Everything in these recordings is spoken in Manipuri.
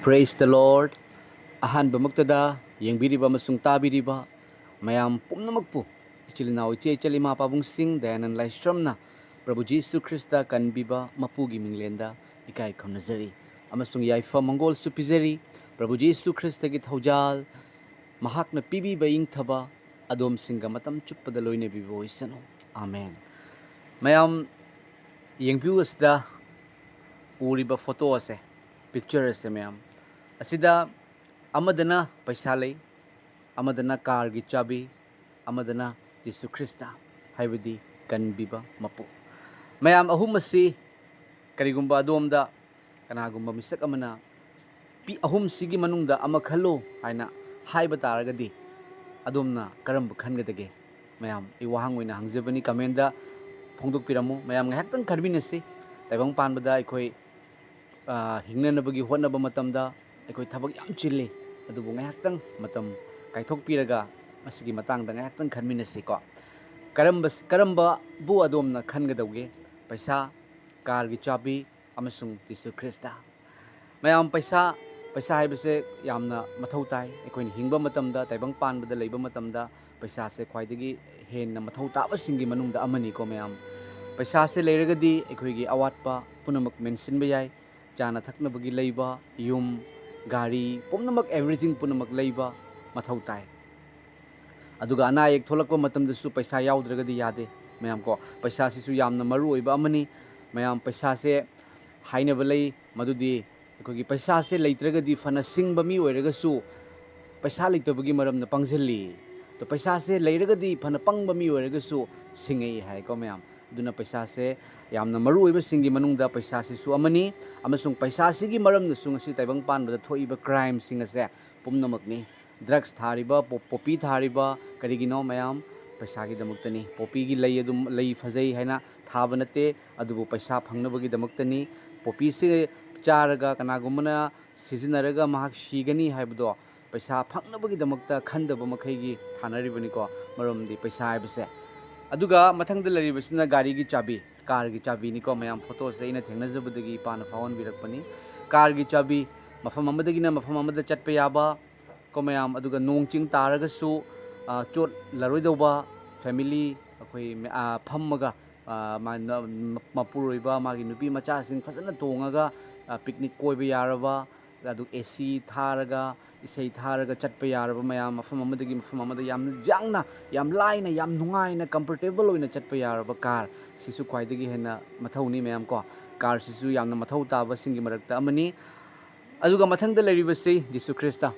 Praise the Lord. Ahanbamagtada yengbiriba amasung tabiriba mayam pumnamakpu ichilinaw iche ima pabungsing dayanan laistramna Prabhu Jesu Krista kanbiba mapugi minglenda ikai khonazari amasung yaifa mongol supizari Prabhu Jesu Krista gi thaujal mahakna pibiba ingthaba adom singa matam chuppada loine bibo isano. Amen. Mayam yengbiu asda uriba photo ase picture ase mayam asida amadana paisa lei amadana car gi chabi amadana Jesu Krista haibadi kanbiba mapu mayam ahum asi karigumba adomda kanagumba misak amana pi ahum sigi manungda ama khalo haina haiba taragadi adomna karamba khangadage mayam I wahang oina hangjabani kamenda phongdok piramu mayam ngahaktang karbinasi taibang panbada ikoi hingnanabagi hotnaba matamda aikoi thabak yam chilli adubu ngahaktang matam kaithokpiraga masigi matangda ngahaktang khanminasi ko karamba bu adomna khangadawge paisa car gi chabi amasung Jesu Krista mayam paisa haibase yamna mathau tai aikoi hingba matamda taibang panbada leiba matamda paisa se khwaidagi henna mathau taba singi manungda amani ko mayam paisa se leiragadi aikoi gi awatpa punamak mentionba yai chana thaknabagi leiba yum gari pumnamak everything punamak leiba mathau tai aduga ana ek tholakpa matamdasu paisa yaudragadi yade mayam ko paisa sisu yamna maru oiba amani mayam paisa se hainaba lei madudi akogi paisa se leitragadi fana singba mi oiragasu paisa leitabagi maramna pangjelli to paisa se leiragadi fana pangba mi oiragasu singei hai ko mayam duna paisa se yamna maru oiba singi manungda paisa sisu amani amasung paisa sigi maramna sung asi taibang panbada thoiba crime singa se pumnamakni drugs thariba popi thariba karigino mayam paisa gi damuktani popi gi lei adum lei fazai haina thaba nate adubu paisa phangnabagi damuktani popi se charaga kanagumana sijinaraga mahak sigani haibdo paisa phangnabagi damakta khandaba makhaigi thanaribani ko maramdi paisa haibase aduga mathangda laribasina gari gi chabi car gi chabi ni ko mayam photo se ina thengnajabadagi pana phawon birakpani car gi chabi mafam amadagi na mafam amada chatpa yaba ko mayam aduga nongching taraga su chot laroidauba family akoi phammaga mapuroiba magi nupi macha sing fazana tongaga picnic koiba yaraba adu AC tharaga isai tharaga chatpa yaraba mayam mafam amadagi mafam amada yam jangna yam laina yam nungaina comfortable oina chatpa yaraba car sisu khwaidagi hena mathauni mayam ko car sisu yamna mathau taba singi marakta amani aduga mathangda leribase Jesu Krista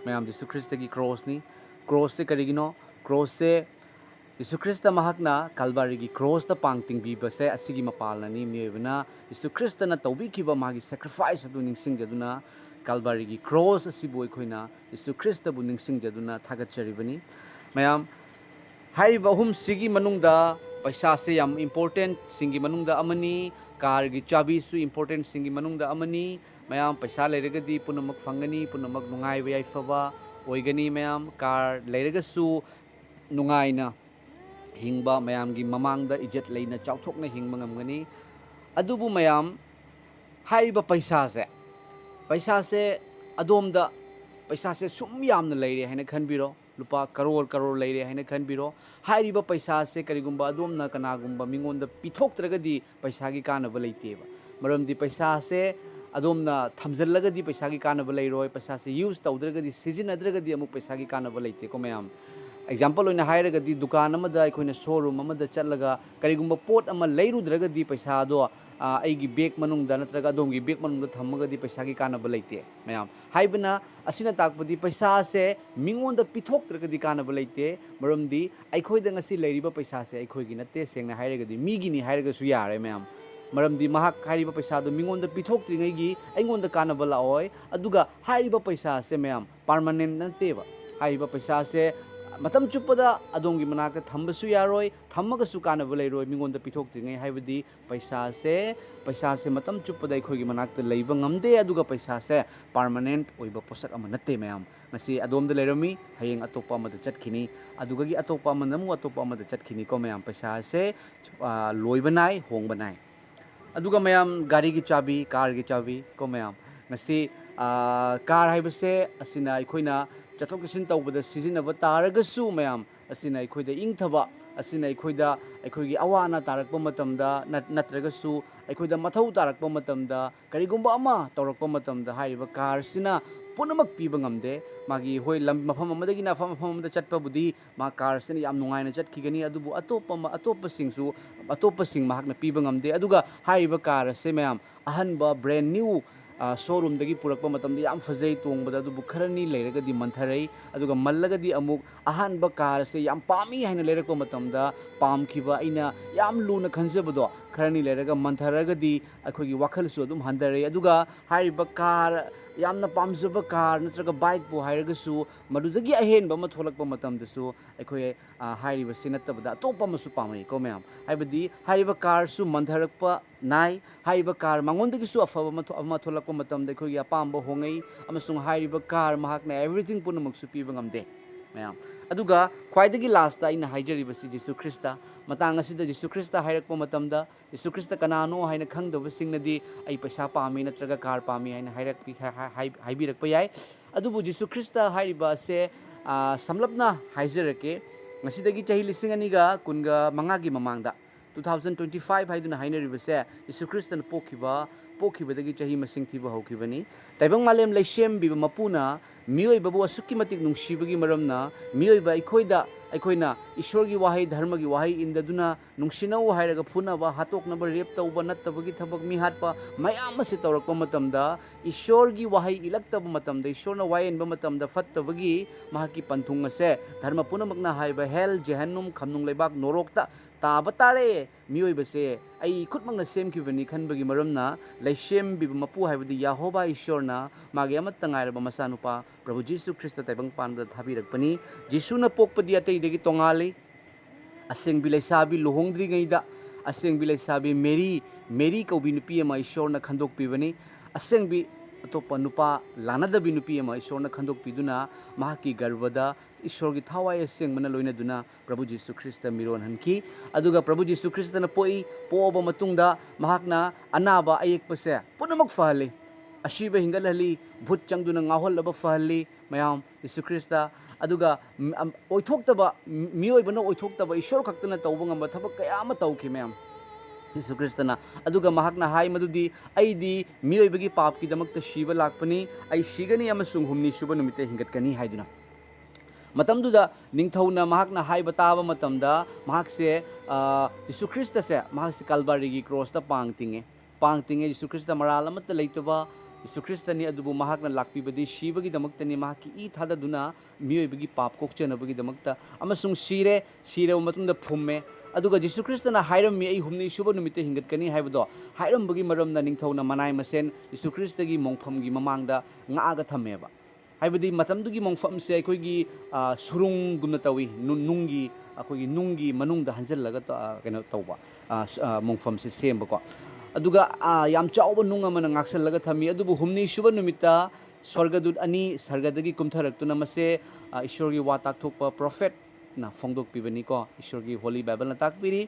mayam Jesu Krista gi cross ni cross se karigino cross se Jesu Krista mahakna Calvary gi cross ta pangting biba se asigi mapalna ni miebna Jesu Krista na tawbi kiba magi sacrifice adu ningsing jaduna Calvary gi cross asibu khoina Jesu Krista bu ningsing jaduna thagat charibani mayam haiba hum sigi manungda paisa se yam important singi manungda amani car gi chabi su important singi manungda amani mayam paisa leiragadi punamak fangani punamak nungai bai faba oigani mayam car leiragasu nungaina hingba mayam gi mamangda ijat leina chauthokna hingba ngamgani adubu mayam haiba paisa se adomda paisa se sum yamna leire haina khanbiro lupa karor leire haina khanbiro hairiba paisa se karigumba adomna kanagumba mingonda pithoktragadi paisa gi kanaba leiteba maramdi paisa se adomna thamjallagadi paisa gi kanaba leiroi paisa se use tawdragadi sijinadragadi amuk paisa gi kanaba leite ko mayam example oina hairagadi dukan amada aikoina showroom amada chatlaga karigumba pot ama leirudragadi paisa do aigi bag manungda natraga domgi bag manungda thammagadi paisa gi kanaba leite mayam haibana asina takpadi paisa se mingonda pithoktragadi kanaba leite maramdi aikoida ngasi leiriba paisa se aikoigi natte sengna hairagadi migi ni hairaga su yare mayam maramdi mahak hairiba paisa do mingonda pithoktrigai gi aingonda kanaba laoi aduga hairiba paisa se mayam permanent nateba hairiba paisa se matam chupada adongi manaka thambasu yaroi thammaga su kanaba leiroi mingonda pithoktingai haibadi paisa se matam chupada ikhogi manakta leiba ngamde aduga paisa se permanent oiba posak ama natte mayam ngasi adomda leirami hayeng atopa amada chatkhini aduga gi atopa amanamu atopa amada chatkhini ko mayam paisa se loibanai hongbanai aduga mayam gari gi chabi car gi chabi ko mayam ngasi car haibase asina aikoina chathok chasin tawbada sizinaba taragasu mayam asina aikoida ingthaba asina aikoida aikoigi awana tarakpa matamda natragasu aikoida mathau tarakpa matamda karigumba ama tawrakpa matamda haiba car sina punamak piba ngamde magi hoi mafam amadagi na mafam amada chatpa budi ma car sina yam nungaina chatkigani adubu atopa singsu atopa sing mahakna piba ngamde aduga haiba car se mayam ahanba brand new showroom dagi purakpa matamda yam fazai tongbada adubu kharani leiragadi mantharai aduga mallagadi amuk ahanba car se yam pami haina leirakpa matamda pamkhiba aina yam luna khanjabado kharani leiraga mantharagadi akhogi wakhalsu adum handarai aduga haiba car yamna pamjaba car natraga bike bu hairagasu madudagi ahenba ma tholakpa matamdasu akhoi hairiba sinatabada atopa masu pamai ko mayam haibadi haiba car su mantharakpa nai haiba car mangondagi su afaba ma tholakpa matamda akhoi apamba hongai amasung haiba car mahakna everything punamak su piba ngamde mayam aduga khwaidagi last ta ina haijariba si Jesu Krista matang asida Jesu Krista hairakpa matamda Jesu Krista kanano haina khangdaba singnadi ai paisa pami natraga car pami haina haibirakpa yai adubu Jesu Krista hairiba se samlapna haijarake ngasidagi chahi lising aniga kunga mangagi mamangda 2025 haiduna hainariba se Jesu Krista na pokibadagi chahi masing thiba hokibani taibang malem laisem biba mapuna mioi babu asukki matik nungshibagi maramna mioi ba aikoina ishorgi wahai dharmagi wahai indaduna nungsinau hairaga phunaba hatoknaba rep tauba nattabagi thabak mi hatpa mayam ase tawrakpa matamda ishorgi wahai ilaktaba matamda ishorna wayenba matamda fattabagi mahaki panthung ase dharma punamakna haiba hell jehannum khamnung lebak norokta tabatare mioi base ai khutmangna semkibani khanbagi maramna laisem biba mapu haibadi yahoba ishorna magi amatta ngairaba masanupa Prabhu Jesu Krista taibang panda thabirakpani Jesu na pokpadi atay dagi tongali aseng bilay sabi luhongdri ngaida aseng bilay sabi Mary kaubi nupi ama ishor na khandok pibani aseng bi atopa nupa lanada bi nupi ama ishor na khandok piduna mahaki garbada ishor gi thawai aseng mana loina duna Prabhu Jesu Krista miron hanki aduga Prabhu Jesu Krista na poba matungda mahakna anaba ayekpase punamak fahali ashiba hingalhali bhut changduna ngahol fahali mayam Jesu Krista aduga oithokta mioi bana oithokta ishor khaktana tawba ngamba thabak kaya ama tawki mayam Jesu Krista na aduga mahakna hai madudi aidi mioi bagi pap ki damakta shiba lakpani ai shigani amasung humni shuba numite hingatkani haiduna matamduda ningthauna mahakna hai bataba matamda mahakse Jesu Krista se mahakse Calvary gi cross ta pangtinge Jesu Krista maral amatta leitaba Jesu Krista ni adubu mahakna lakpibadi shibagi damaktani mahaki I thadaduna miyoibagi pap kokchanabagi damakta amasung shire matungda phumme aduga Jesu Krista na hairam mi ai humni shuba numite hingatkani haibado hairam bagi maramna ningthauna manai masen Jesu Krista gi mongpham gi mamangda ngaaga thameba haibadi matamdugi mongpham se aikoigi surung gumna tawi nungi akoigi nungi manungda hanjallaga keno tawba mongpham se semba ko aduga yam chawba nunga mana ngaksallaga thami adubu humni shuba numita swargadut ani sargadagi kumtharaktuna mase ishorgi wa takthokpa prophet na phongdok pibani ko ishorgi holy bible na takpiri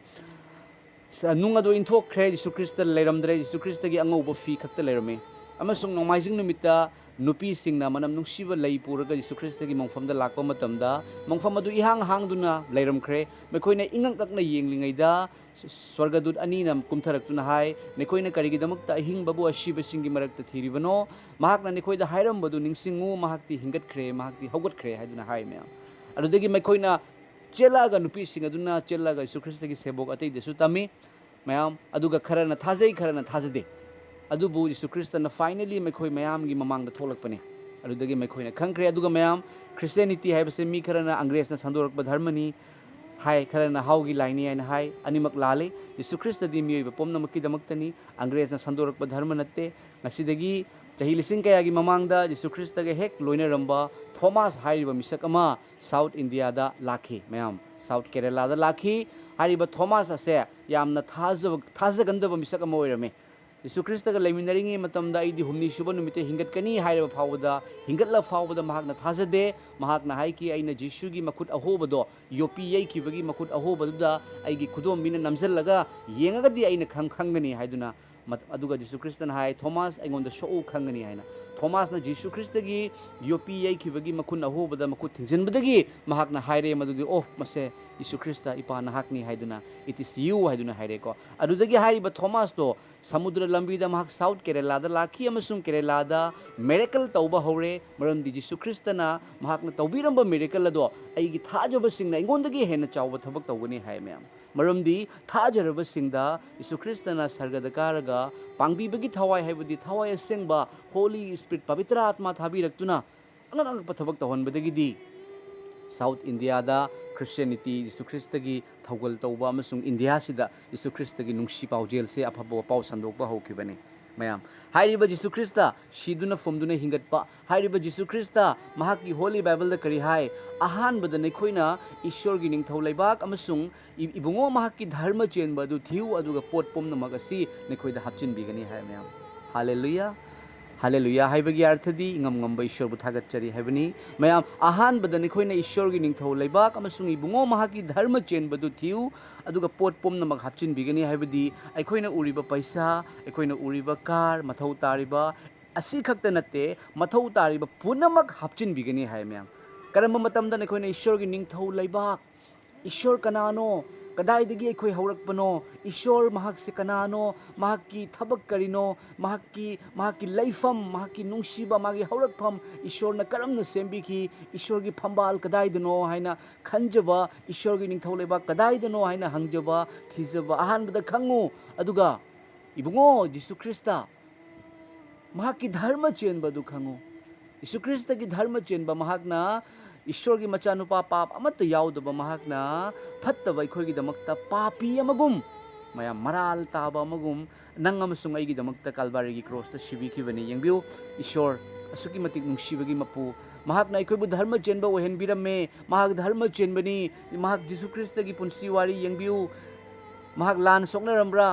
nunga do inthokre Jesu Krista leiramdre Jesu Krista gi angauba fi khakta leirame amasung nongmaijing numita nupi singna manam nungsiba lei puraga Jesu Krista gi mongfamda lakpa matamda mongfam adu hang duna leiramkhre mekoina ingang kakna yenglingaida swargadut ani nam kumtharaktuna hai nekoina karigi damakta hing babu ashiba singi marakta thiribano mahakna nekoida hairam badu ningsingu mahakti hingatkhre mahakti hogatkhre haiduna hai me adudagi mekoina chelaga nupi sing aduna chelaga Jesu Krista gi sebok atei desu tami mayam aduga kharana thajade adubu Jesu Krista na finally mekhoi mayam gi mamang da tholakpani adudagi mekhoi na khangkre aduga mayam Christianity haibase mi kharana angres na sandorakba dharmani hai kharana haugi laini aina hai animak lale Jesu Krista di miyoiba pomna makki damaktani angres na sandorakba dharma natte ngasidagi chahi lising kaya gi mamangda Jesu Krista ge hek loina ramba Thomas hairiba misak ama South India da lakhi mayam South Kerala da lakhi hairiba Thomas ase yamna thajagandaba misak ama oirame Jesu Krista ga laiminaringi matamda aidi humni shuba numite hingatkani hairiba phawda hingatla phawda mahakna thajade mahakna haiki aina Jesu gi makut ahobado yopi yaiki bagi makut ahobaduda aigi khudom mina namjallaga yengagadi aina khangani haiduna अदुगा Jisshu Christian hi Thomas अगोंद show खंगनी हायना थॉमस ना जीसु ख्रिस्ट की योपी याइखिबगी मखुन अहोबदा मखु थिंजनबदगी महाकना हायरे मदुदी ओ मसे जीसु Christ Ipa नाहकनी हायदुना it is you हायदुना हायरे को अदुदगी हायरिबा थॉमस तो समुद्र लंबीदा महाक साउथ केरला दा लाखी अमसुम केरला दा मिरेकल तौबा हौरे मरमदी जीसु ख्रिस्टना महाकना तौबीरंबा मिरेकल अदो अइगी थाजबसिंगना अइगोंदगी हेना चावबा थबक तौगनी हाय मैम मरमदी थाजरबसिंगदा जीसु ख्रिस्टना सर्गदा कारगा पांगबीबगी थवाय हायबदी थवाय असेंगबा होली स्पिरिट पवित्र आत्मा थाबीरक्तुना अंगंग पथबक तहनबदगी साउथ इंडिया दा क्रिश्चियनिटी जीसु ख्रिस्ट की थौगल तौबा अमसुंग इंडिया सिदा जीसु ख्रिस्ट की नुंसी पाउजेल से अफब पाउ संदोकबा होखिबनी मैम हाइरिबा जीसु ख्रिस्ता शिदुना फुमदुना हिंगतपा हाइरिबा जीसु ख्रिस्ता महाकी होली बाइबल दा करी हाय अहानबदा नखोइना ईश्वर की निंगथौ लैबाक अमसुंग इबुंगो महाकी धर्म चेनबा दु थिउ अदुगा पोट पोमनमग असि नखोइदा हापचिन बिगनी हाय मैम हालेलुया हालेलुया हाइबगी अर्थदी ngam ईश्वर बु थागतचरी हाइबनी मैम अहानबदा नखोइना ईश्वर की निंगथौ लैबाक अमसुंग इबुंगो महाकी धर्म चेनबदु थिउ अदुगा पोट पोमनमग हापचिन बिगनी हाइबदी अखोइना उरिबा पैसा अखोइना उरिबा कार मथौ तारिबा असि खक्ता नते मथौ तारिबा पुनमक हापचिन बिगनी हाय मैम करम मतमदा नखोइना ईश्वर की निंगथौ लैबाक ईश्वर कनानो कदाइदगी अखोइ हौरकपनो ईश्वर महाक से कनानो महाकी थबक करिनो महाकी लैफम महाकी नुंसीबा मागी हौरकफम ईश्वर न करमन सेंबिखी ईश्वर की फंबाल कदाइदनो हाइना खंजबा ईश्वर की निंगथौ लेबा कदाइदनो हाइना हंगजबा थीजबा अहानबदा खंगु अदुगा इबुंगो जीसु ख्रिस्ता महाकी धर्म चेनबदु खंगु जीसु ख्रिस्त की धर्म चेनबा महाकना ईश्वर की मचानुपा पाप अमत याउदबा महाकना फत्तबा अखोइगी दमक्ता पापी अमगुम मयाम मराल ताबा अमगुम नंग अमसुंग अइगी दमक्ता कालबारी की क्रॉस ता शिबिखिबनी यंगबिउ ईश्वर असुकी मतिक नुंसीबगी मपु महाकना अखोइबु धर्म चेनबा ओहेनबिरमे महाक धर्म चेनबनी महाक जीसु ख्रिस्त की पुंसी वारी यंगबिउ महाक लान सोकनरमब्रा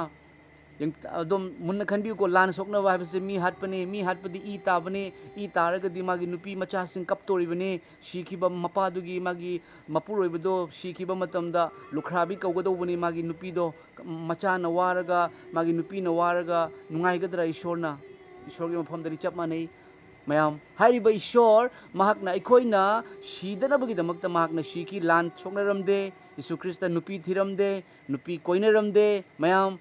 अदम मुन्न खनबिउ को लान सोकनबा हाबसे मी हाटपदी ई ताबने ई तारगदी मागी नुपी मचा सिंग कपतोरिबने शिखिबा मपादुगी मागी मपुरोइबदो शिखिबा मतमदा लुखराबी कौगदौबनी मागी नुपीदो मचा न वारगा मागी नुपी न वारगा नुंगाइगदरा ईश्वरगी मफमदरी चप मानै मैम हाइरिबा ईश्वर महाकना अखोइना सीदनबगीदमक्ता महाकना शिखी लान सोकनरमदे यीशु ख्रिस्त नुपी थिरमदे नुपी कोइनरमदे मैम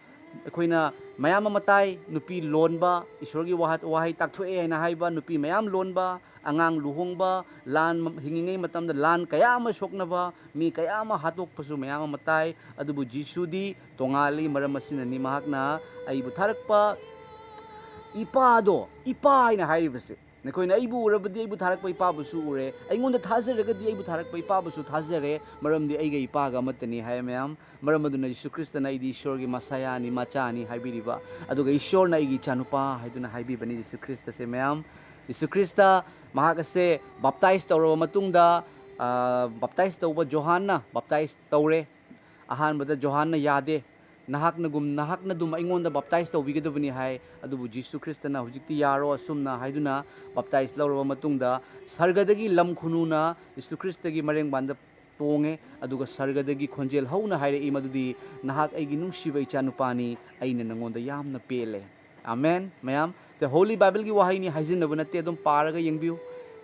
अखोइना मयाम मताई नुपी लोनबा ईश्वर की वाहई ताकथोए हैना हाइबा नुपी मयाम लोनबा अंगांग लुहोंगबा लान हिंगिंगै मतमदा लान कया अमा सोकनबा मी कया अमा हातोकपसु मयाम मताई अदुबु जीसुदी तोंगाली मरम असिननि महाकना अइबु थारकपा इपा हैना हाइरिबसे नखोइना अइबु उरबदी अइबु थारकपा इपाबुसु उरे अइंगोंदा थाजरगदी अइबु थारकपा इपाबुसु थाजरे मरमदी अइगा इपागा अमतनी हाय मैम मरमदुना यीशु ख्रिस्तना इदी ईश्वरगी मसायानी मचानी हाइबिरिबा अदुगा ईश्वरना अइगी चानुपा हाइदुना हाइबिबनी यीशु ख्रिस्त से मैम यीशु ख्रिस्त महाकसे बप्ताइज तौरबा मतुंगदा बप्ताइज तौबा जोहानना बप्ताइज तौरे अहानबदा जोहानना यादे नहाकना दुम अइंगोंदा बप्ताइज तौबिगदबनी हाय अदुबु जीसु ख्रिस्तना हुजिक्ति यारो असुमना हाइदुना बप्ताइज लौरबा मतुंगदा सर्गदगी लम खुनुना यीशु ख्रिस्तगी मरेंगबांदा तोंगे अदुगा सर्गदगी खोंजेल हौना हाइरे इमदुदी नहाक अइगी नुंसीबा इचानुपानी अइना नंगोंदा यामना पेले आमेन मैम से होली बाइबल की वाहैनी हाइजिनबा नते अदुम पारगा यंगबिउ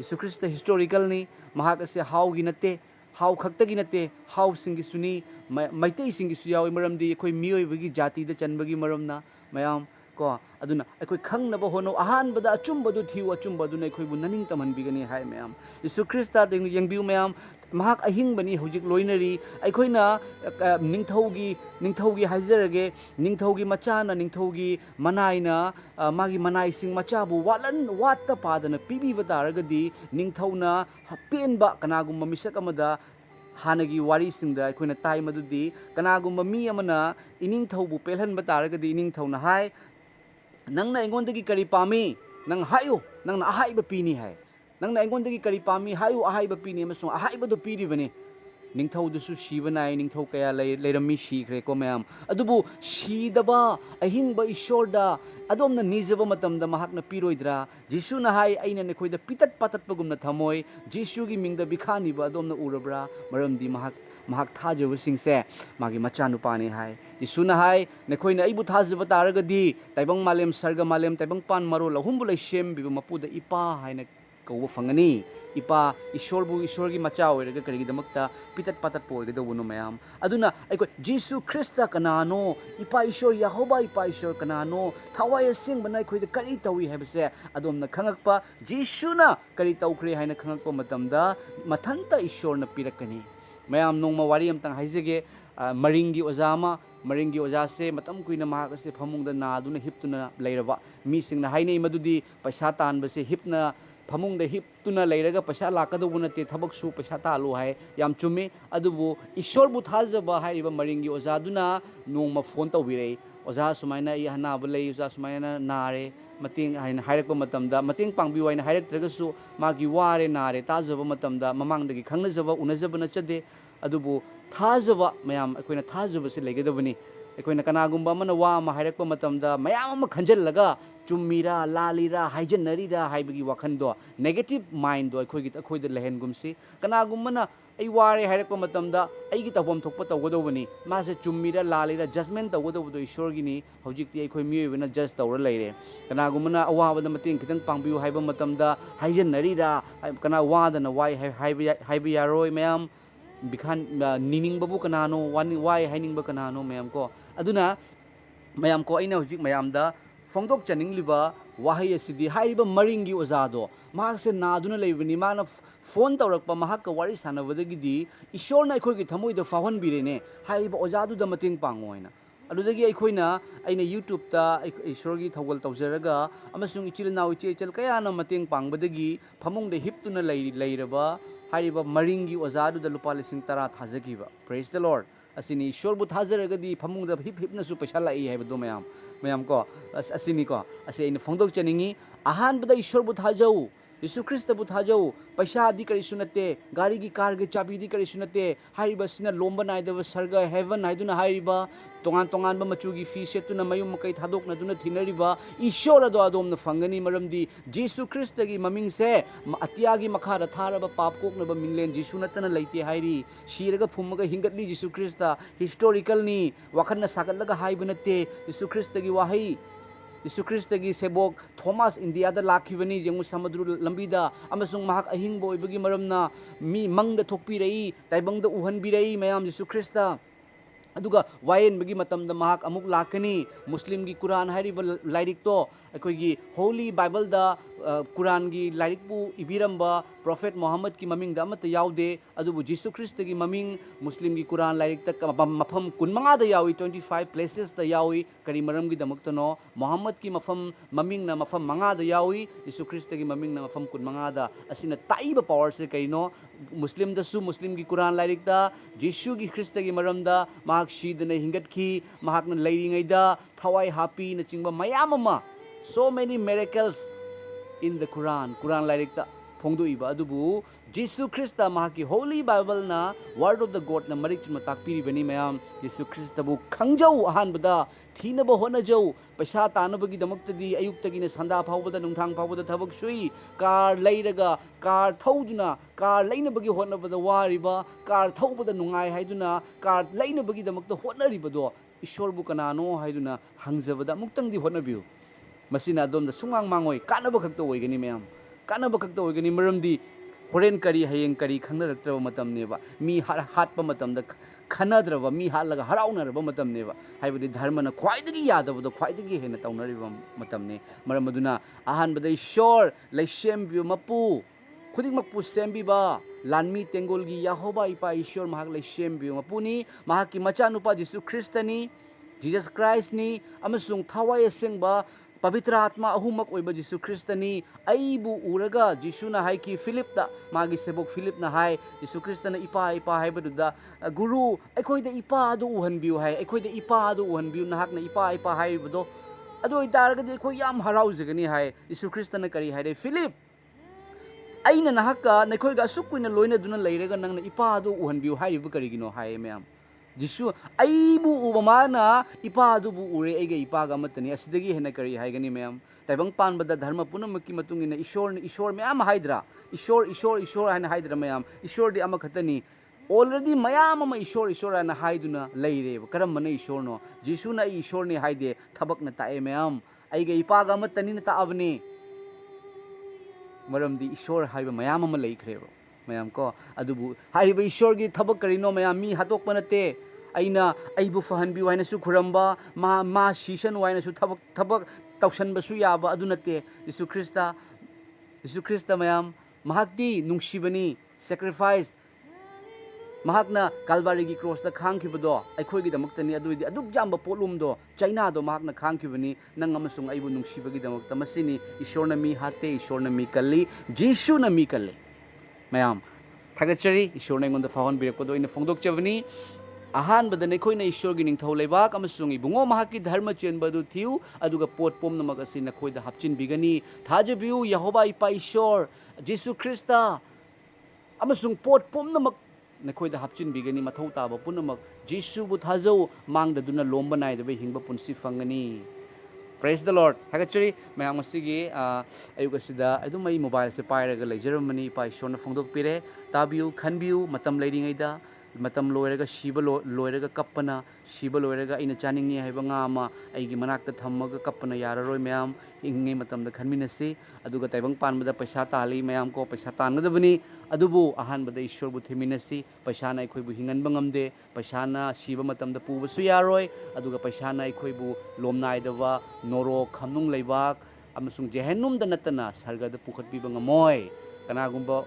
यीशु ख्रिस्त हिस्टोरिकलनी महाक असे हाउगी नते हाउ खक्तगी नते हाउ सिंगी सुनी मैतै सिंगी सुयाव मरमदी अखोइ मियोइबगी जातिदा चनबगी मरमना मैम को अदुना अखोइ खंगनबा होनो अहानबदा अचुंबदु थिउ अचुंबदुना अखोइबु ननिंग तमहनबिगनी हाय मैम यीशु ख्रिस्ता यंगबिउ मैम महाक अहिंगबनी हुजिक लोइनरी अखोइना निंगथौगी हाइजरगे निंगथौगी मचाना निंगथौगी मनाइना मागी मनाइसिंग मचाबु वात्ता पादना पिबिबा तारगदी निंगथौना पेनबा कनागुम मिसक अमदा हानगी वारीसिंगदा अखोइना ताइ मदुदी कनागुम मी अमना इनिंगथौबु पेलहनबा तारगदी इनिंगथौना हाय नंगना अइंगोंदगी करी पामी नंग हायो नंगना अहाइबा पीनी हाय नंगना अइंगोंदगी करी पामी हायो अहाइबा पीनी अमसुंग अहाइबदो पीरिबने निंगथौदुसु सीबनाय निंगथौ कया लेरमी सीख्रे को ma'am अदुबु सीदबा अहिंगबा ईश्वरदा अदोमना निजबा मतमदा महाकना पीरोइद्रा जीसुना hi अइना नखोइदा पितत पाततपगुमना थमोय जीसुगी मिंगदा बिखानिबा अदोमना उरब्रा मरमदी महाक mahak thajabasingse magi machanupani hai Jisuna hai nekhoina aibu thajaba taragadi taibang malem sarga malem taibang pan maro lahumbu lai shem bibu mapuda ipa haina kau fangani ipa ishorbu ishorgi macha oiraga karigidamakta pitat patat po oiraga wono mayam aduna aiko Jesu Krista kanano ipa ishor Yahoba ipa ishor kanano thawai sing banai khoida kari tawi habse adomna khangakpa Jesuna kari tawkre haina khangakpa matamda mathanta ishor na pirakani mayam nongma wari amtang haizege maringi ozama maringi ojase matam kuina mahak ase phamungda naduna hiptuna leiraba mi singna hainei madudi paisa tanbase hipna phamungda hiptuna leiraga paisa lakadu bunate thabak su paisa talu hai yam chumi adubu ishor bu thajaba haiba maringi ojaduna nongma phone tawbirei oja sumaina I hana bulei oja sumaina nare mating haina hairakpa matamda mating pangbi waina hairaktragasu magi ware nare tajaba matamda mamangdagi khangnajaba unajaba nachade adubu thajaba mayam akoina thajaba se legadabani akoina kanagumba mana wa ma hairakpa matamda mayam ama khanjallaga chummira lalira haijanarira haibagi wakhando negative mind do akoida lehengumsi kanagumana ai ware hairakpa matamda aigi tabom thokpa tawgodobani mase chummira lalira judgment tawgodobo ishorgini hojikti akoi miyoibana judge tawra leire kanagumana awabada mating khitang pangbiu haiba matamda haijanarira kana wadana wai haiba yaroi mayam bikhan nining babu kanano wai haining ba kanano mayam ko aduna mayam ko aina hojik mayam da phongdok chaning liba wahai asidi hairiba maringi ozado mahakse naduna leibani mana phone tawrakpa mahakka wari sanabadagidi ishorna akhoi gi thamoi da fahon birene hairiba ozadu da mating pangoina adudagi aikoina aina YouTube ta ishorgi thawgal tawjaraga amasung ichil naw iche chel kayana mating pangbadagi phamung de hiptuna leiraba hairiba maringi ozadu da lupa lising tara thajagiba praise the Lord asini ishor bu thajaragadi phamung da hipna su paisa lai haibado mayam ko asini ko ase ina phongdok chaningi ahan bada ishor bu thajau Yesu Krista bu thajau paisa di kari sunate gari gi car gi chabi di kari sunate haiba sina lomba naidaba sarga heaven haiduna haiba tongan ba machu gi fi setuna mayum makai thadok na duna thinariba ishora do adom na fangani maramdi Jesu Krista gi maming se atiya gi makhara tharaba pap kok na ba minglen Jesu natana leite hairi shiraga phummaga hingatli Jesu Krista historical ni wakhanna sagatlaga haiba nate Jesu Krista gi wahai Yesu Krista gi sebok Thomas India da lakhibani jengu samadru lambida amasung mahak ahing boy bagi maramna mi mangda thokpi rei taibang da uhan bi rei mayam Yesu Krista aduga wayen bagi matamda mahak amuk lakani Muslim gi Quran hairiba lairik to akoi gi Holy Bible da Quran gi lairik bu ibiramba Prophet Muhammad ki maming da amata yaude adubu Jesu Krista gi maming Muslim gi Quran lairik ta mafam kunmanga da yawi 25 places da yawi kari maram gi damakta no Muhammad ki mafam maming na mafam manga da yawi Jesu Krista gi maming na mafam kunmanga da asina taiba power se kari no Muslim da su Muslim gi Quran lairik da Jesu gi Krista gi maram da mahak shidana hingat ki mahak na lairingai da thawai happy na chingba mayam ama so many miracles in the Quran lairik ta phongdu iba adubu Jesu Krista mahaki Holy Bible na word of the God na marik chuma takpiri bani mayam Jesu Krista bu khangjau ahan bada thina ba hona jau paisa tanabagi damaktadi ayuktagi na sanda phawbada nungthang phawbada thabak sui car leiraga car thauduna car leina bagi hona bada wariba car thaubada nungai haiduna car leina bagi damakta hona ribado ishor bu kanano haiduna hangjabada muktangdi hona biu masina adom da sungang mangoi kanaba khakta oigani mayam kanaba khakta oigani maramdi horen kari hayeng kari khangnaraktraba matam neba mi hatpa matam da khanadraba mi halaga haraunaraba matam neba haibadi dharma na khwaidagi yadabado khwaidagi hena taunariba matam ne maram aduna ahan badai shor laishem bi mapu khuding mapu sembi ba lanmi tengolgi Yahoba ipa ishor mahak laishem bi mapuni mahaki macha nupa Jesu Kristani Jesus Christ ni amasung thawai sengba Pavitra Atma ahumak oiba Jesu Kristani aibu uraga Jesu na hai ki Philip da magi sebok Philip na hai Jesu Krista na ipa hai baduda guru akhoi da ipa adu uhan biu hai akhoi da ipa adu uhan biu na hak na ipa hai bado adu itaraga di akhoi yam harau jagani hai Jesu Krista na kari hai Philip aina na hakka na khoi ga sukuina loina duna leiraga nang na ipa adu uhan biu hai bu kari gino hai mayam Jesu aibu ubamana ipa du bu ure ege ipa ga matani asidagi hena kari haigani mayam taibang pan bada dharma punamaki matungina ishor mayam haidra ishor hana haidra mayam ishor di ama khatani already mayam ama ishor ana haiduna leire karambana ishor no jisu na ishor ni haide thabak na tae mayam ai ga ipaga amatani na taabni maramdi ishor haiba mayam ama leikhre mayam ko adubu hariba ishor gi thabak karino mayam mi hatok panate aina aibu fahanbi waina su khuramba ma season waina su thabak tausan basu yaba adunate Yesu Krista mayam mahakdi nungsibani sacrifice mahakna Calvary gi cross ta khangkhibado aikhoi gi damakta ni aduk jamba polum do China do mahakna khangkhibani nang amasung aibu nungsibagi damakta masini ishorna mi hate ishorna mi kalli Jesu na mi kalli mayam thagachari ishorna ngonda fahon birakdo ina phongdok chabani ahan badane khoi na ishor gi ningthau leibak amasung ibungo mahaki dharma chenbadu thiu aduga pot pom namak asina khoi da hapchin bigani thajabiu Yehova ipa ishor Jesu Krista amasung pot pom namak nakhoi da hapchin bigani mathau ta ba punamak Jesu bu thajau mangda duna lomba nai da hingba punsi fangani praise the Lord thagachari mayam asigi ayuga sida adu mai mobile se pairaga leijaramani pa ishor na phongdok pire tabiu khanbiu matam leiringai da matam loiraga shiba loiraga kappana shiba loiraga ina chaningi haiba nga ama aigi manakta thammaga kappana yararoi mayam ingi matam da khanminasi aduga taibang panbada paisa tali mayam ko paisa tangadabani adubu ahan bada ishwar bu theminasi paisa na ikhoi bu hingan bangamde paisa na shiba matam da puba su yaroi aduga paisa na ikhoi bu lomnai dawa noro khamnung leibak amasung jehennum da natana sarga da pukhat pi bangamoy kanagumba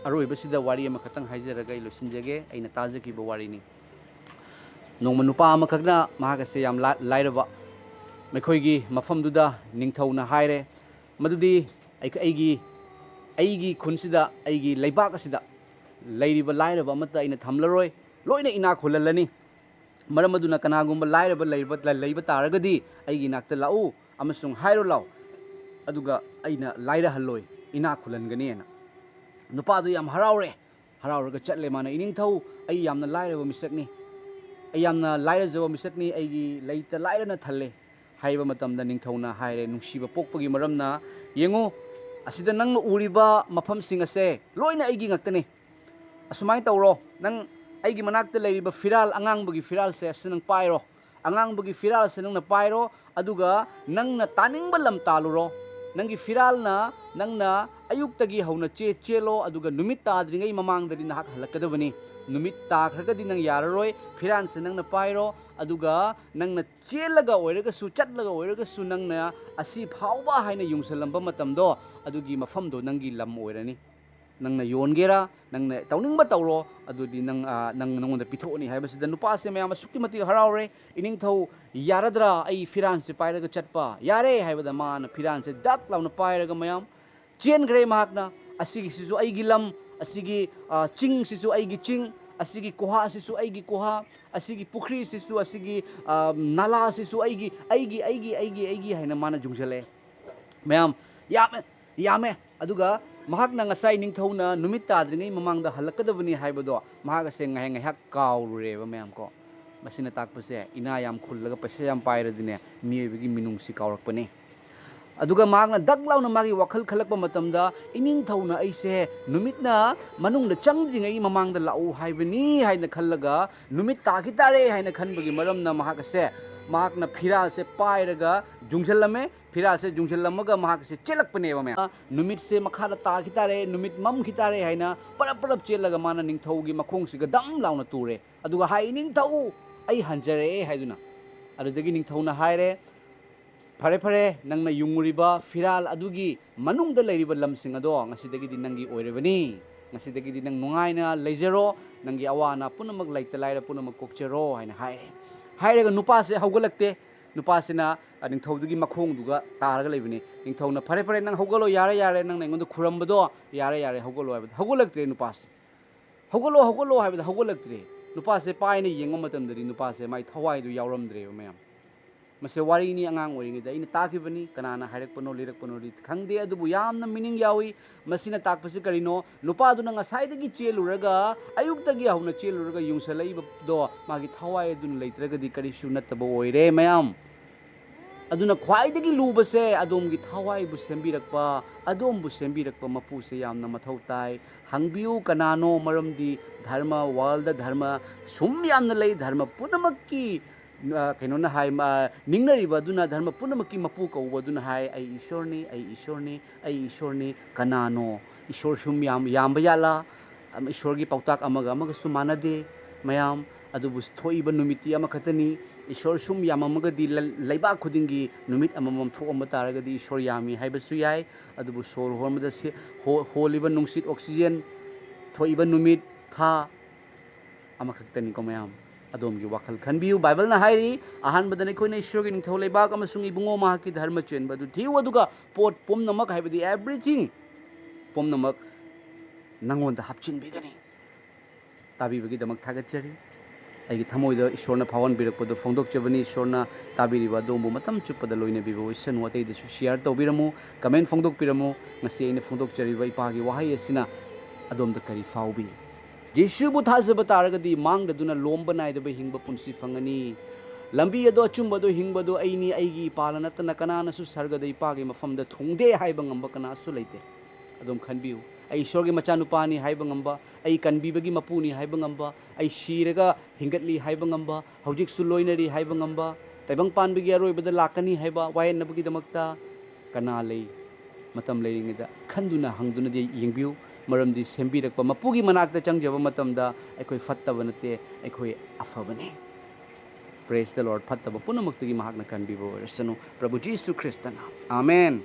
aroibasida wari ama khatang haijaraga ilosinjage aina tajakiba wari ni nongma nupa ama khakna mahagase yam lairaba mekhoigi mafamduda ningthauna haire madudi aigi khunsida aigi leibak asida leiriba lairaba amata aina thamlaroi loina ina khulalani maramaduna kanagumba lairaba leiba taragadi aigi nakta lau amasung hairo lau aduga aina laira halloi ina khulangani na nupa du yam harauraga chatle mana iningthau ai yamna lairaba misakni ai yamna laira jawa misakni aigi leita laira na thalle haiba matamda ningthauna haire nungsiba pokpagi maramna yengo asida nang uriba mafam singase loina aigi ngaktani asumai tawro nang aigi manakta leiriba firal angangbagi firal se asinang pairo angangbagi firal se nang na pairo aduga nang na taningba lam taluro nangi firal na nang na ayuk tagi hauna chelo aduga numit tadringai mamang dari nahak halakadabani numit ta khragadi nang yararoi firan se nang na pairo aduga nang na chelaga oiraga su chatlaga oiraga su nang na asi phauba haina yungsalamba matamdo adugi mafamdo nangi lam oirani nang na yongera nang na tawningba tawro adudi nang nongonda pithoni haibasida nupa se mayam sukki mati haraure ining thau yaradra ai firan se pairaga chatpa yare haibada man firan se dak launa pairaga mayam chen gre mahakna asigi sisu ai gilam asigi ching sisu ai gi ching asigi koha sisu ai gi koha asigi pukri sisu asigi nala sisu ai gi haina mana jungjale mayam yame aduga mahakna ngasai ningthauna numit tadringai mamangda halakadabani haibado mahaga se ngai hak kaurureba mayam ko masina takpase ina yam khullaga paisa yam pairadine miebigi minungsi kaurakpane aduga mahakna daklauna magi wakhal khalakpa matamda ining thauna aise numitna manungda changdringai mamangda lau haibani haina khallaga numit takitare haina khanbagi maramna mahaka se mahakna phiral se pairaga jungselame phiral se jungselamaga mahak se chelakpane ba me numit se makhala ta khitare numit mam khitare haina parap chelaga mana ningthaugi makhong siga dam launa ture aduga hai ningthau ai hanjare haiduna adudagi ningthauna haire fare nangna yunguriba phiral adugi manungda leiriba lamsing ado ngasidagi di nangi oirebani ngasidagi di nang nungaina leijero nangi awana punamak laita laira punamak kokchero haina hairaga nupa se haugalakte nupa sena ningthaudugi makhongduga taraga leibani ningthauna fare nang haugalo yare nang nengonda khurambado yare haugalo haibada haugalaktre nupa se haugalo haibada haugalaktre nupa se paina yengo matamdari nupa se mai thawai du yauramdre mayam mase wari ni angang oringi da ina takibani kanana hairakpano lirakpano ri khangde adubu yamna meaning yawi masina takpasi karino nupa du nang asaidagi cheluraga ayuktagi hauna cheluraga yungsalai do magi thawai dun leitraga di kari sunataba oire mayam ꯑꯗꯨꯅ ꯈ꯭ꯋꯥꯏꯗꯒꯤ ꯂꯨꯕꯁꯦ ꯑꯗꯣꯝꯒꯤ ꯊꯋꯥꯏꯕꯨ ꯁꯦꯝꯕꯤꯔꯛꯄ ꯑꯗꯣꯝꯕꯨ ꯁꯦꯝꯕꯤꯔꯛꯄ ꯃꯄꯨꯁꯦ ꯌꯥꯝꯅ ꯃꯊꯧ ꯇꯥꯏ ꯍꯪꯕꯤꯌꯨ ꯀꯅꯥꯅꯣ ꯃꯔꯝꯗꯤ ꯙꯔꯃ ꯋꯥꯔꯜꯗ ꯙꯔꯃ ꯁꯨꯝ ꯌꯥꯝꯅ ꯂꯩ ꯙꯔꯃ ꯄꯨꯝꯅꯃꯛꯀꯤ ꯀꯩꯅꯣꯅ ꯍꯥꯏ ꯅꯤꯡꯅꯔꯤꯕ ꯑꯗꯨꯅ ꯙꯔꯃ ꯄꯨꯝꯅꯃꯛꯀꯤ ꯃꯄꯨ ꯀꯧꯕ ꯑꯗꯨꯅ ꯍꯥꯏ ꯑꯩ ꯏꯁꯣꯔꯅꯤ ꯑꯩ ꯏꯁꯣꯔꯅꯤ ꯑꯩ ꯏꯁꯣꯔꯅꯤ ꯀꯅꯥꯅꯣ ꯏꯁꯣꯔ ꯁꯨꯝ ꯌꯥꯝꯕ ꯌꯥꯠꯂꯥ ꯏꯁꯣꯔꯒꯤ ꯄꯥꯎꯇꯥꯛ ꯑꯃꯒ ꯑꯃꯒꯁꯨ ꯃꯥꯟꯅꯗꯦ ꯃꯌꯥꯝ ꯑꯗꯨꯕꯨ ꯊꯣꯛꯏꯕ ꯅꯨꯃꯤꯠꯇꯤ ꯑꯃꯈꯛꯇꯅꯤ ꯏꯁꯣꯔ ꯁꯨꯝ ꯌꯥꯝꯃꯝꯃꯒꯗꯤ ꯂꯩꯕꯥꯛ ꯈꯨꯗꯤꯡꯒꯤ ꯅꯨꯃꯤꯠ ꯑꯃꯃꯝ ꯊꯣꯛꯑꯝꯕ ꯇꯥꯔꯒꯗꯤ ꯏꯁꯣꯔ ꯌꯥꯝꯃꯤ ꯍꯥꯏꯕꯁꯨ ꯌꯥꯏ ꯑꯗꯨꯕꯨ ꯁꯣꯔ ꯍꯣꯟꯕꯗ ꯍꯣꯜꯂꯤꯕ ꯅꯨꯡꯁꯤꯠ ꯑꯣꯛꯁꯤꯖꯦꯟ ꯊꯣꯛꯏꯕ ꯅꯨꯃꯤꯠ ꯊꯥ ꯑꯃꯈꯛꯇꯅꯤꯀꯣ ꯃꯌꯥꯝ ꯑꯗꯣꯝꯒꯤ ꯋꯥꯈꯜ ꯈꯟꯕꯤꯌꯨ ꯕꯥꯏꯕꯜꯅ ꯍꯥꯏꯔꯤ ꯑꯍꯥꯟꯕꯗ ꯑꯩꯈꯣꯏꯅ ꯏꯁꯣꯔꯒꯤ ꯅꯤꯡꯊꯧ ꯂꯩꯕꯥꯛ ꯑꯃꯁꯨꯡ ꯏꯕꯨꯡꯉꯣ ꯃꯍꯥꯛꯀꯤ ꯙꯔꯃ ꯆꯦꯟꯕ ꯑꯗꯨ ꯊꯤꯌꯨ ꯑꯗꯨꯒ ꯄꯣꯠ ꯄꯨꯝꯅꯃꯛ ꯍꯥꯏꯕꯗꯤ ꯑꯦꯚ꯭ꯔꯤꯊꯤꯡ ꯄꯨꯝꯅꯃꯛ ꯅꯪꯉꯣꯟꯗ ꯍꯥꯞꯆꯤꯟꯕꯤꯒꯅꯤ ꯇꯥꯕꯤꯕꯒꯤꯗꯃꯛ ꯊꯥꯒꯠꯆꯔꯤ ꯑꯩꯒꯤ ꯊꯃꯣꯏꯗ ꯏꯁꯣꯔꯅ ꯐꯥꯎꯍꯟꯕꯤꯔꯛꯄꯗꯨ ꯐꯣꯡꯗꯣꯛꯆꯕꯅꯤ ꯏꯁꯣꯔꯅ ꯇꯥꯕꯤꯔꯤꯕ ꯑꯗꯣꯝꯕꯨ ꯃꯇꯝ ꯆꯨꯞꯄꯗ ꯂꯣꯏꯅꯕꯤꯕ ꯑꯣꯏꯁꯅꯨ ꯑꯇꯩꯗꯁꯨ ꯁꯤꯌꯥꯔ ꯇꯧꯕꯤꯔꯝꯃꯨ ꯀꯃꯦꯟ ꯐꯣꯡꯗꯣꯛꯄꯤꯔꯝꯃꯨ ꯉꯁꯤ ꯑꯩꯅ ꯐꯣꯡꯗꯣꯛꯆꯔꯤꯕ ꯏꯄꯥꯒꯤ ꯋꯥꯍꯩ ꯑꯁꯤꯅ ꯑꯗꯣꯝꯗ ꯀꯔꯤ ꯐꯥꯎꯕꯤ ꯌꯤꯁꯨꯕꯨ ꯊꯥꯖꯕ ꯇꯥꯔꯒꯗꯤ ꯃꯥꯡꯗꯗꯨꯅ ꯂꯣꯝꯕ ꯅꯥꯏꯗꯕ ꯍꯤꯡꯕ ꯄꯨꯟꯁꯤ ꯐꯪꯒꯅꯤ ꯂꯝꯕꯤ ꯑꯗꯣ ꯑꯆꯨꯝꯕꯗꯣ ꯍꯤꯡꯕꯗꯣ ꯑꯩꯅꯤ ꯑꯩꯒꯤ ꯏꯄꯥꯅ ꯅꯠꯇꯅ ꯀꯅꯥꯅꯁꯨ ꯁꯔꯒꯗ ꯏꯄꯥꯒꯤ ꯃꯐꯝꯗ ꯊꯨꯡꯗꯦ ꯍꯥꯏꯕ ꯉꯝꯕ ꯀꯅꯥꯁꯨ ꯂꯩꯇꯦ ꯑꯗꯨꯝ ꯈꯟꯕꯤꯌꯨ ꯑꯩ ꯏꯁꯣꯔꯒꯤ ꯃꯆꯥꯅꯨꯄꯥꯅꯤ ꯍꯥꯏꯕ ꯉꯝꯕ ꯑꯩ ꯀꯟꯕꯤꯕꯒꯤ ꯃꯄꯨꯅꯤ ꯍꯥꯏꯕ ꯉꯝꯕ ꯑꯩ ꯁꯤꯔꯒ ꯍꯤꯡꯒꯠꯂꯤ ꯍꯥꯏꯕ ꯉꯝꯕ ꯍꯧꯖꯤꯛꯁꯨ ꯂꯣꯏꯅꯔꯤ ꯍꯥꯏꯕ ꯉꯝꯕ ꯇꯥꯏꯕꯪ ꯄꯥꯟꯕꯒꯤ ꯑꯔꯣꯏꯕꯗ ꯂꯥꯛꯀꯅꯤ ꯍꯥꯏꯕ ꯋꯥꯌꯦꯟꯅꯕꯒꯤꯗꯃꯛꯇ ꯀꯅꯥ ꯂꯩ ꯃꯇꯝ ꯂꯩꯔꯤꯉꯩꯗ ꯈꯟꯗꯨꯅ ꯍꯪꯗꯨꯅꯗꯤ ꯌꯦꯡꯕꯤꯌꯨ ꯃꯔꯝꯗꯤ ꯁꯦꯝꯕꯤꯔꯛꯄ ꯃꯄꯨꯒꯤ ꯃꯅꯥꯛꯇ ꯆꯪꯖꯕ ꯃꯇꯝꯗ ꯑꯩꯈꯣই ꯐꯠꯇꯕ ꯅꯠꯇꯦ ꯑꯩꯈꯣই ꯑꯐꯕꯅꯤ ꯄ꯭ꯔꯦꯁ ꯗ ꯂꯣꯔꯗ ꯐꯠꯇꯕ ꯄꯨꯝꯅꯃꯛꯇꯒꯤ ꯃꯍꯥꯛꯅ ꯀꯟꯕꯤꯕ ꯑꯣꯏꯔꯁꯅꯨ ꯄ꯭ꯔꯚꯨ ꯖꯤꯁꯨ ꯈ꯭ꯔꯤꯁꯇꯅ ꯑꯥꯃꯦꯟ